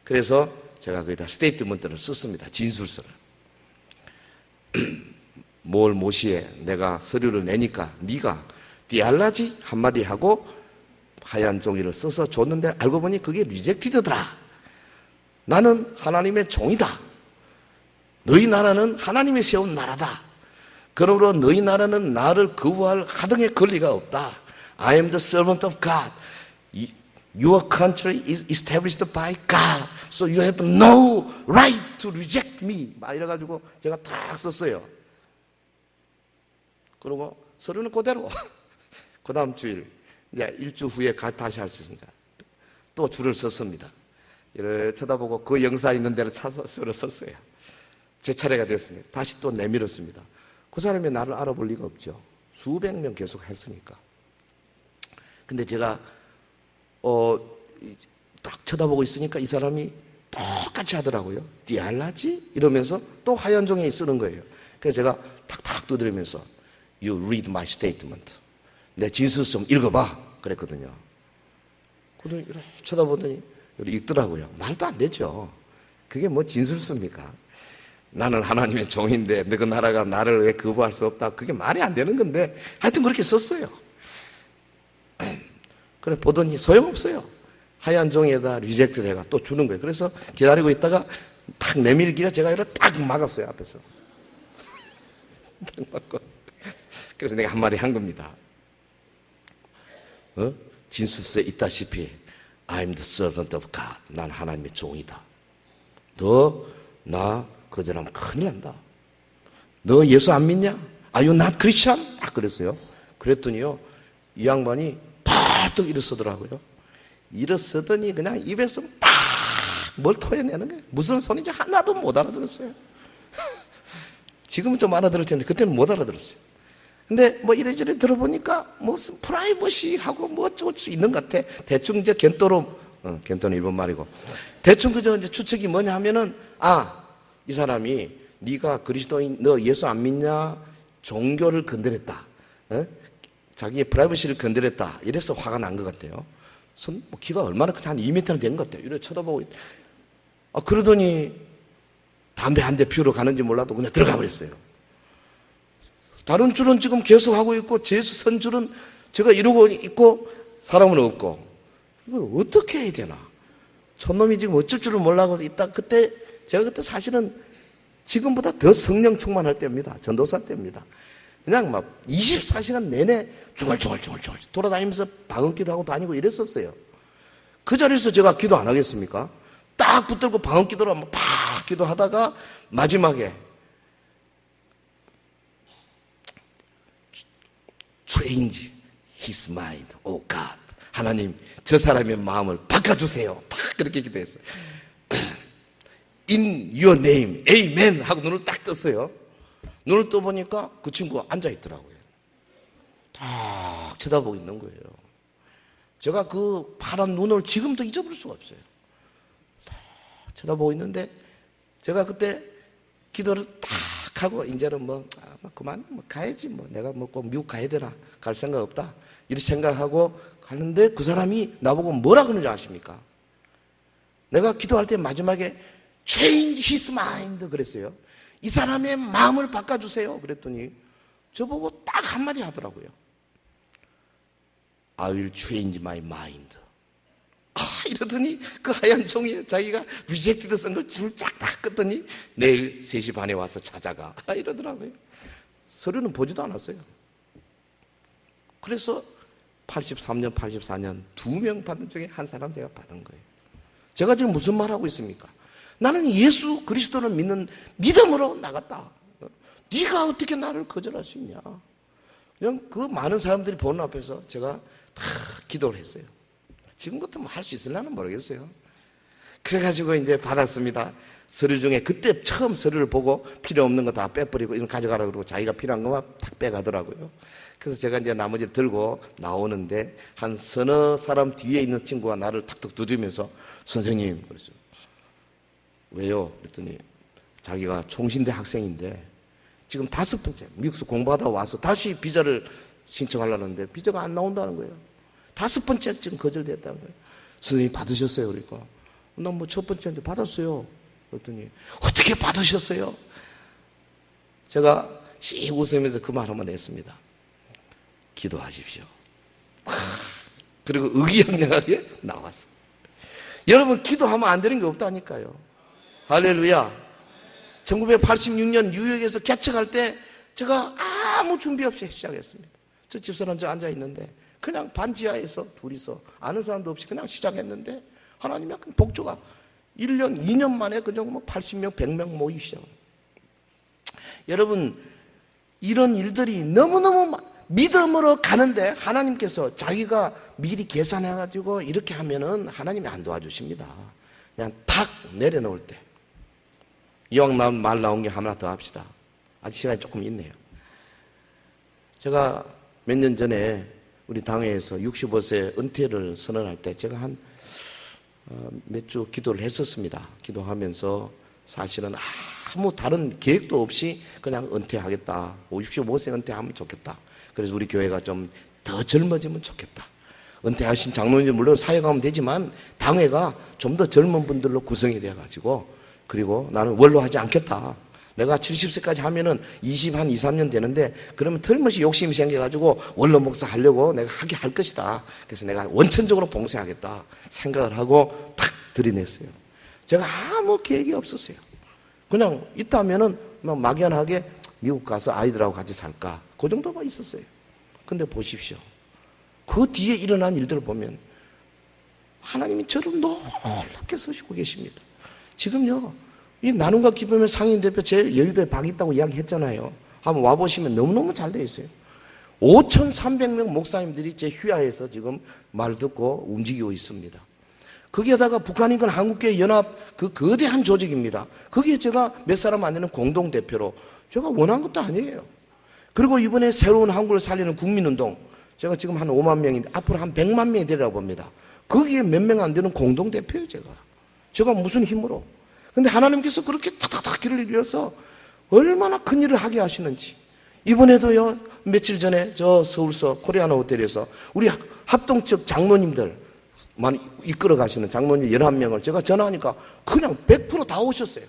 그래서 제가 거기다 스테이트먼트를 썼습니다. 진술서를. 뭘 모시에 내가 서류를 내니까 네가 띠알라지 한마디 하고 하얀 종이를 써서 줬는데 알고 보니 그게 리젝티드더라. 나는 하나님의 종이다. 너희 나라는 하나님이 세운 나라다. 그러므로 너희 나라는 나를 거부할 하등의 권리가 없다. I am the servant of God. Your country is established by God. So you have no right to reject me. 막 이래가지고 제가 딱 썼어요. 그리고 서류는 그대로. 그 다음 주일, 이제 일주 후에 다시 할 수 있으니까 또 줄을 썼습니다. 이렇게 쳐다보고 그 영사 있는 데를 찾아서 서류 썼어요. 제 차례가 됐습니다. 다시 또 내밀었습니다. 그 사람이 나를 알아볼 리가 없죠. 수백 명 계속 했으니까. 근데 제가 딱 쳐다보고 있으니까 이 사람이 똑같이 하더라고요. 띠알라지? 이러면서 또 하얀 종이에 쓰는 거예요. 그래서 제가 탁탁 두드리면서 You read my statement. 내 진술서 좀 읽어봐. 그랬거든요. 그러더니 이렇게 쳐다보더니 이렇게 읽더라고요. 말도 안 되죠. 그게 뭐 진술서입니까? 나는 하나님의 종인데 너 그 나라가 나를 왜 거부할 수 없다. 그게 말이 안 되는 건데 하여튼 그렇게 썼어요. 그래 보더니 소용없어요. 하얀 종이에다 리젝트 내가 또 주는 거예요. 그래서 기다리고 있다가 탁 내밀기가 제가 이렇게 딱 막았어요. 앞에서. 딱 막고. 그래서 내가 한마디 한 겁니다. 진술서에 있다시피 I'm the servant of God. 난 하나님의 종이다. 너 나 거절하면 큰일 난다. 너 예수 안 믿냐? Are you not Christian? 딱 그랬어요. 그랬더니요, 이 양반이 팍 일어서더라고요. 일어서더니 그냥 입에서 팍 뭘 토해내는 거예요. 무슨 소리인지 하나도 못 알아들었어요. 지금은 좀 알아들을 텐데 그때는 못 알아들었어요. 근데 뭐 이래저래 들어보니까 무슨 프라이버시하고 뭐 어쩌고 있는 것 같아. 대충 이제 겐토는 일본 말이고 대충 그저 이제 추측이 뭐냐 하면은 이 사람이 네가 그리스도인, 너 예수 안 믿냐? 종교를 건드렸다. 자기의 프라이버시를 건드렸다. 이래서 화가 난 것 같아요. 뭐 키가 얼마나 한 2m는 된 것 같아요. 이렇게 쳐다보고 그러더니 담배 한 대 피우러 가는지 몰라도 그냥 들어가 버렸어요. 다른 줄은 지금 계속 하고 있고 제수 선 줄은 제가 이러고 있고 사람은 없고 이걸 어떻게 해야 되나? 촌놈이 지금 어쩔 줄을 몰라고 있다. 제가 그때 사실은 지금보다 더 성령 충만할 때입니다. 전도사 때입니다. 그냥 막 24시간 내내 중얼중얼 돌아다니면서 방언기도 하고 다니고 이랬었어요. 그 자리에서 제가 기도 안 하겠습니까? 딱 붙들고 방언기도로 한번 팍 기도하다가 마지막에 Change his mind, oh God. 하나님, 저 사람의 마음을 바꿔주세요. 딱 그렇게 기도했어요. In your name, amen 하고 눈을 딱 떴어요. 눈을 떠보니까 그 친구가 앉아있더라고요. 딱 쳐다보고 있는 거예요. 제가 그 파란 눈을 지금도 잊어버릴 수가 없어요. 딱 쳐다보고 있는데 제가 그때 기도를 딱 하고 이제는 그만 가야지 내가 꼭 미국 가야 되나 갈 생각 없다 이렇게 생각하고 가는데 그 사람이 나보고 뭐라 그러는지 아십니까? 내가 기도할 때 마지막에 Change his mind 그랬어요. 이 사람의 마음을 바꿔주세요. 그랬더니 저보고 딱 한마디 하더라고요. I will change my mind. 이러더니 그 하얀 종이에 자기가 리젝티드 쓴 걸 줄 쫙 딱 껐더니 내일 3시 반에 와서 찾아가 이러더라고요. 서류는 보지도 않았어요. 그래서 83년, 84년 2명 받은 중에 한 사람 제가 받은 거예요. 제가 지금 무슨 말하고 있습니까? 나는 예수 그리스도를 믿는 믿음으로 나갔다. 네가 어떻게 나를 거절할 수 있냐? 그냥 그 많은 사람들이 보는 앞에서 제가 다 기도를 했어요. 지금 같으면 할 수 있을려나 모르겠어요. 그래가지고 이제 받았습니다. 서류 중에 그때 처음 서류를 보고 필요 없는 거 다 빼버리고 이건 가져가라 그러고 자기가 필요한 것만 탁 빼가더라고요. 그래서 제가 이제 나머지 들고 나오는데 한 서너 사람 뒤에 있는 친구가 나를 탁탁 두드리면서 선생님 그랬어요. 왜요? 그랬더니 자기가 총신대 학생인데 지금 5번째 미국에서 공부하다 와서 다시 비자를 신청하려는데 비자가 안 나온다는 거예요. 5번째 지금 거절됐다는 거예요. 선생님 받으셨어요? 그러니까 난 뭐 첫 번째인데 받았어요. 그랬더니 어떻게 받으셨어요? 제가 씩 웃으면서 그 말 한번 했습니다. 기도하십시오. 그리고 의기양양하게 나왔어. 여러분 기도하면 안 되는 게 없다니까요. 할렐루야. 1986년 뉴욕에서 개척할 때 제가 아무 준비 없이 시작했습니다. 저 집사람 저 앉아 있는데 그냥 반지하에서 둘이서 아는 사람도 없이 그냥 시작했는데 하나님의 큰 복주가 1년, 2년 만에 그냥 뭐 80명, 100명 모이기 시작합니다. 여러분 이런 일들이 너무너무 믿음으로 가는데 하나님께서 자기가 미리 계산해가지고 이렇게 하면은 하나님이 안 도와주십니다. 그냥 탁 내려놓을 때. 이왕 말 나온 게 하나 더 합시다. 아직 시간이 조금 있네요. 제가 몇 년 전에 우리 당회에서 65세 은퇴를 선언할 때 제가 한 몇 주 기도를 했었습니다. 기도하면서 사실은 아무 다른 계획도 없이 그냥 은퇴하겠다. 65세 은퇴하면 좋겠다. 그래서 우리 교회가 좀 더 젊어지면 좋겠다. 은퇴하신 장로님들 물론 사역하면 되지만 당회가 좀 더 젊은 분들로 구성이 돼가지고 그리고 나는 원로 하지 않겠다. 내가 70세까지 하면은 2, 3년 되는데 그러면 틀림없이 욕심이 생겨가지고 원로 목사 하려고 내가 하게 할 것이다. 그래서 내가 원천적으로 봉사하겠다 생각을 하고 탁 들이냈어요. 제가 아무 계획이 없었어요. 그냥 있다면은 막연하게 미국 가서 아이들하고 같이 살까 그 정도만 있었어요. 근데 보십시오. 그 뒤에 일어난 일들을 보면 하나님이 저를 놀랍게 쓰시고 계십니다. 지금요, 이 나눔과 기쁨의 상임대표 제일 여의도에 방 있다고 이야기했잖아요. 한번 와보시면 너무너무 잘 되어 있어요. 5,300명 목사님들이 제 휘하에서 지금 말 듣고 움직이고 있습니다. 거기에다가 북한인권 한국교회 연합 그 거대한 조직입니다. 거기에 제가 몇 사람 안 되는 공동대표로 제가 원한 것도 아니에요. 그리고 이번에 새로운 한국을 살리는 국민운동 제가 지금 한 5만 명인데 앞으로 한 100만 명이 되리라고 봅니다. 거기에 몇 명 안 되는 공동대표예요. 제가 무슨 힘으로. 근데 하나님께서 그렇게 탁탁탁 길을 이어서 얼마나 큰 일을 하게 하시는지. 이번에도요, 며칠 전에 저 서울서 코리아나 호텔에서 우리 합동 측 장로님들 만 이끌어 가시는 장로님 11명을 제가 전화하니까 그냥 100% 다 오셨어요.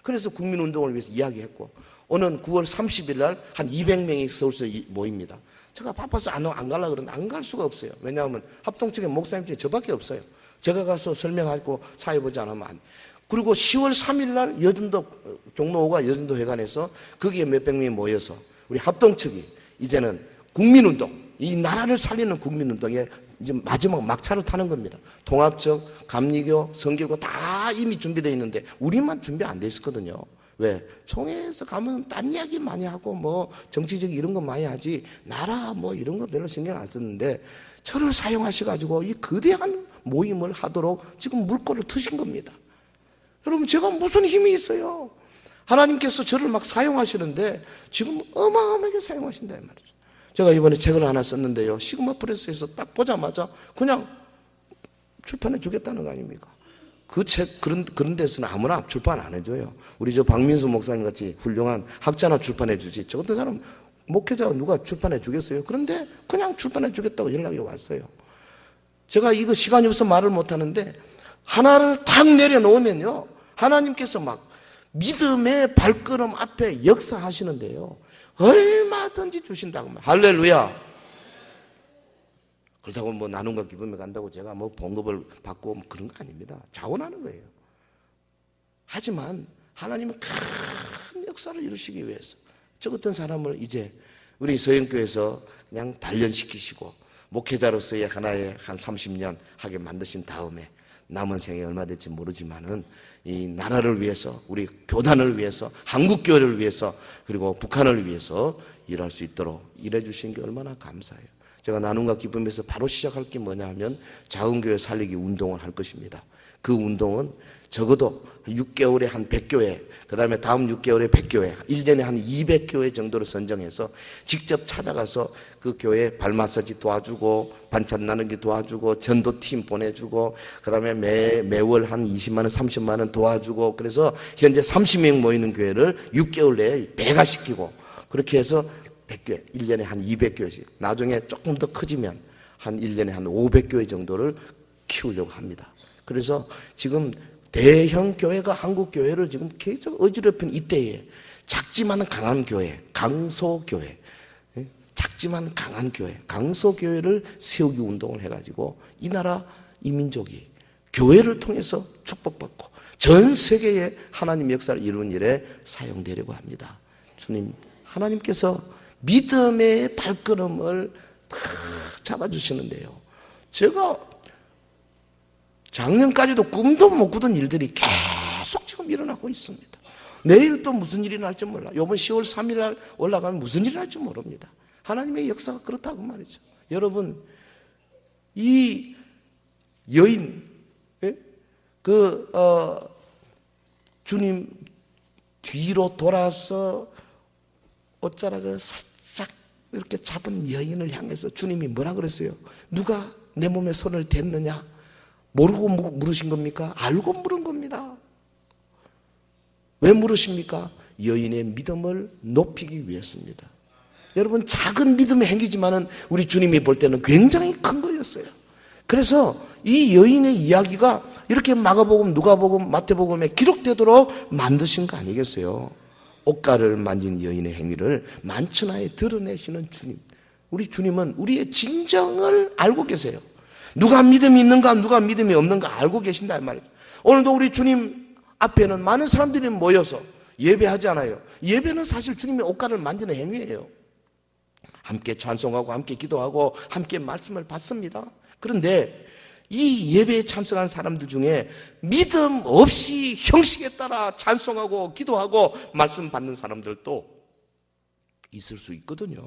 그래서 국민운동을 위해서 이야기했고 오는 9월 30일 날 한 200명이 서울서 모입니다. 제가 바빠서 안 가려고 그러는데 안 갈 수가 없어요. 왜냐하면 합동 측의 목사님 중에 저밖에 없어요. 제가 가서 설명하고 사회보지 않으면 안. 그리고 10월 3일 날 여전도 종로 5가 여전도 회관에서 거기에 몇백 명이 모여서 우리 합동 측이 이제는 국민운동, 이 나라를 살리는 국민운동에 이제 마지막 막차를 타는 겁니다. 통합적, 감리교, 성결교 다 이미 준비되어 있는데 우리만 준비 안 돼 있었거든요. 왜? 총회에서 가면 딴 이야기 많이 하고 뭐 정치적 이런 거 많이 하지 나라 뭐 이런 거 별로 신경 안 썼는데 저를 사용하셔가지고 이 거대한 모임을 하도록 지금 물꼬를 트신 겁니다. 여러분 제가 무슨 힘이 있어요? 하나님께서 저를 막 사용하시는데 지금 어마어마하게 사용하신다 이 말이죠. 제가 이번에 책을 하나 썼는데요. 시그마 프레스에서 딱 보자마자 그냥 출판해 주겠다는 거 아닙니까? 그 책 그런 데서는 아무나 출판 안 해줘요. 우리 저 박민수 목사님 같이 훌륭한 학자나 출판해 주지. 저 같은 사람 목회자 누가 출판해 주겠어요? 그런데 그냥 출판해 주겠다고 연락이 왔어요. 제가 이거 시간이 없어 말을 못 하는데 하나를 탁 내려놓으면요. 하나님께서 막 믿음의 발걸음 앞에 역사하시는데요. 얼마든지 주신다고 말. 할렐루야. 그렇다고 뭐 나눔과 기쁨에 간다고 제가 뭐 봉급을 받고 뭐 그런 거 아닙니다. 자원하는 거예요. 하지만 하나님은 큰 역사를 이루시기 위해서 저 같은 사람을 이제 우리 서영교회에서 그냥 단련시키시고 목회자로서의 하나의 한 30년 하게 만드신 다음에 남은 생에 얼마 될지 모르지만은 이 나라를 위해서 우리 교단을 위해서 한국교회를 위해서 그리고 북한을 위해서 일할 수 있도록 일해 주신 게 얼마나 감사해요. 제가 나눔과 기쁨에서 바로 시작할 게 뭐냐 하면 작은 교회 살리기 운동을 할 것입니다. 그 운동은 적어도 6개월에 한 100교회, 그 다음에 다음 6개월에 100교회, 1년에 한 200교회 정도를 선정해서 직접 찾아가서 그 교회 발 마사지 도와주고, 반찬 나누기 도와주고, 전도팀 보내주고, 그 다음에 매월 한 20만 원, 30만 원 도와주고, 그래서 현재 30명 모이는 교회를 6개월 내에 배가시키고, 그렇게 해서 100교회, 1년에 한 200교회씩, 나중에 조금 더 커지면 한 1년에 한 500교회 정도를 키우려고 합니다. 그래서 지금 대형 교회가 한국 교회를 지금 계속 어지럽힌 이때에 작지만 강한 교회, 강소교회, 작지만 강한 교회, 강소교회를 세우기 운동을 해가지고 이 나라 이 민족이 교회를 통해서 축복받고 전 세계에 하나님 역사를 이루는 일에 사용되려고 합니다. 주님, 하나님께서 믿음의 발걸음을 다 잡아주시는데요. 제가 작년까지도 꿈도 못 꾸던 일들이 계속 지금 일어나고 있습니다. 내일 또 무슨 일이 날지 몰라. 이번 10월 3일 날 올라가면 무슨 일이 날지 모릅니다. 하나님의 역사가 그렇다고 말이죠. 여러분, 이 여인, 주님 뒤로 돌아서 옷자락을 살짝 이렇게 잡은 여인을 향해서 주님이 뭐라 그랬어요? 누가 내 몸에 손을 댔느냐? 모르고 물으신 겁니까? 알고 물은 겁니다. 왜 물으십니까? 여인의 믿음을 높이기 위해서입니다. 여러분, 작은 믿음의 행위지만은 우리 주님이 볼 때는 굉장히 큰 거였어요. 그래서 이 여인의 이야기가 이렇게 마가복음, 누가복음, 마태복음에 기록되도록 만드신 거 아니겠어요? 옷가를 만진 여인의 행위를 만천하에 드러내시는 주님. 우리 주님은 우리의 진정을 알고 계세요. 누가 믿음이 있는가, 누가 믿음이 없는가 알고 계신다 이 말이죠. 오늘도 우리 주님 앞에는 많은 사람들이 모여서 예배하잖아요. 예배는 사실 주님의 옷가를 만지는 행위예요. 함께 찬송하고 함께 기도하고 함께 말씀을 받습니다. 그런데 이 예배에 참석한 사람들 중에 믿음 없이 형식에 따라 찬송하고 기도하고 말씀 받는 사람들도 있을 수 있거든요.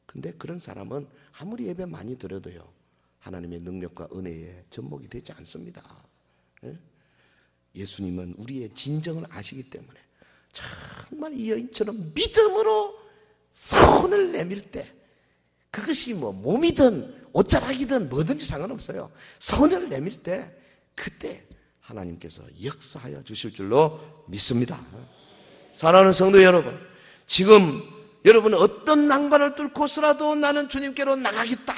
근데 그런 사람은 아무리 예배 많이 드려도요, 하나님의 능력과 은혜에 접목이 되지 않습니다. 예수님은 우리의 진정을 아시기 때문에 정말 이 여인처럼 믿음으로 손을 내밀 때, 그것이 뭐 몸이든 옷자락이든 뭐든지 상관없어요. 손을 내밀 때 그때 하나님께서 역사하여 주실 줄로 믿습니다. 사랑하는 성도 여러분, 지금 여러분 어떤 난관을 뚫고서라도 나는 주님께로 나가겠다,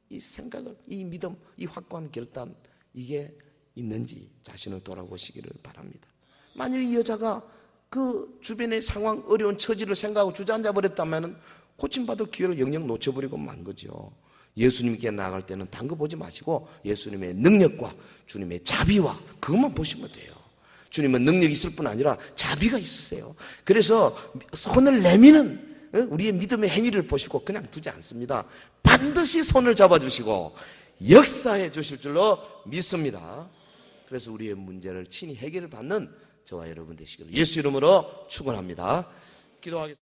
이 생각을, 이 믿음, 이 확고한 결단, 이게 있는지 자신을 돌아보시기를 바랍니다. 만일 이 여자가 그 주변의 상황, 어려운 처지를 생각하고 주저앉아 버렸다면 고침받을 기회를 영영 놓쳐버리고 만 거죠. 예수님께 나아갈 때는 딴 거 보지 마시고 예수님의 능력과 주님의 자비와 그것만 보시면 돼요. 주님은 능력이 있을 뿐 아니라 자비가 있으세요. 그래서 손을 내미는 우리의 믿음의 행위를 보시고 그냥 두지 않습니다. 반드시 손을 잡아주시고 역사해 주실 줄로 믿습니다. 그래서 우리의 문제를 친히 해결을 받는 저와 여러분 되시기를 예수 이름으로 축원합니다. 기도하겠습니다.